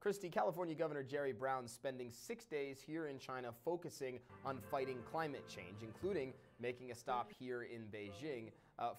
Christy, California Governor Jerry Brown spending 6 days here in China focusing on fighting climate change, including making a stop here in Beijing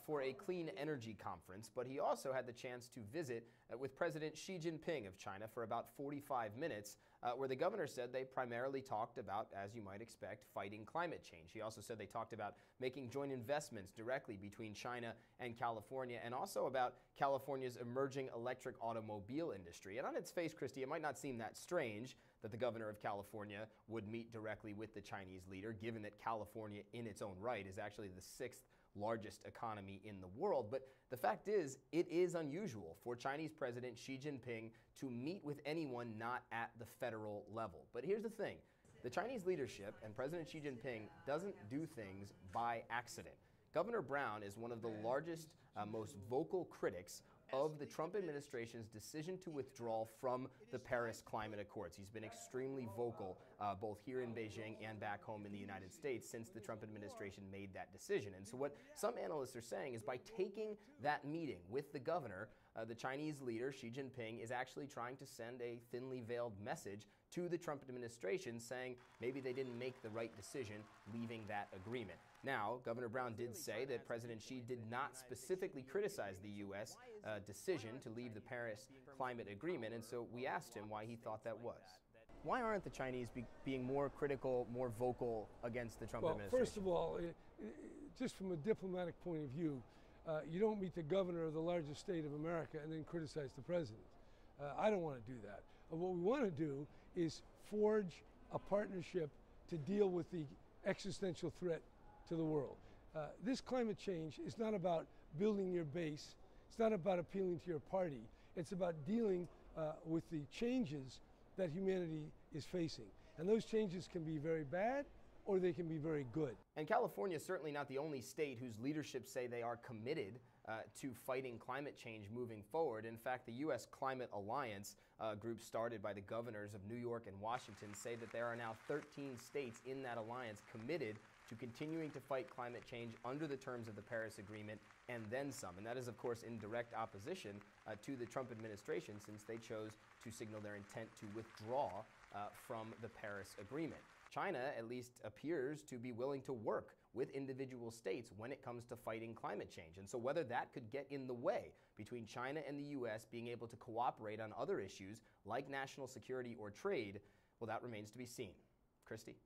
for a clean energy conference. But he also had the chance to visit with President Xi Jinping of China for about 45 minutes, where the governor said they primarily talked about, as you might expect, fighting climate change. He also said they talked about making joint investments directly between China and California, and also about California's emerging electric automobile industry. And on its face, Christy, it might not seem that strange that the governor of California would meet directly with the Chinese leader, given that California in its own right is actually the sixth largest economy in the world. But the fact is, it is unusual for Chinese President Xi Jinping to meet with anyone not at the federal level. But here's the thing. The Chinese leadership and President Xi Jinping doesn't do things by accident. Governor Brown is one of the largest, most vocal critics of the Trump administration's decision to withdraw from the Paris Climate Accords. He's been extremely vocal both here in Beijing and back home in the United States since the Trump administration made that decision. And so what some analysts are saying is by taking that meeting with the governor, the Chinese leader, Xi Jinping, is actually trying to send a thinly veiled message to the Trump administration saying maybe they didn't make the right decision leaving that agreement. Now, Governor Brown did say that President Xi did not specifically criticize the U.S. Decision to leave the Paris Climate Agreement, and so we asked him why he thought that was. Why aren't the Chinese being more critical, more vocal against the Trump administration? First of all, just from a diplomatic point of view, you don't meet the governor of the largest state of America and then criticize the president. I don't want to do that. What we want to do is forge a partnership to deal with the existential threat to the world. This climate change is not about building your base. It's not about appealing to your party. It's about dealing with the changes that humanity is facing. And those changes can be very bad or they can be very good. And California is certainly not the only state whose leadership say they are committed to fighting climate change moving forward. In fact, the U.S. Climate Alliance, group started by the governors of New York and Washington, say that there are now 13 states in that alliance committed to continuing to fight climate change under the terms of the Paris Agreement and then some. And that is, of course, in direct opposition to the Trump administration, since they chose to signal their intent to withdraw from the Paris Agreement. China at least appears to be willing to work with individual states when it comes to fighting climate change. And so whether that could get in the way between China and the U.S. being able to cooperate on other issues like national security or trade, well, that remains to be seen. Christy?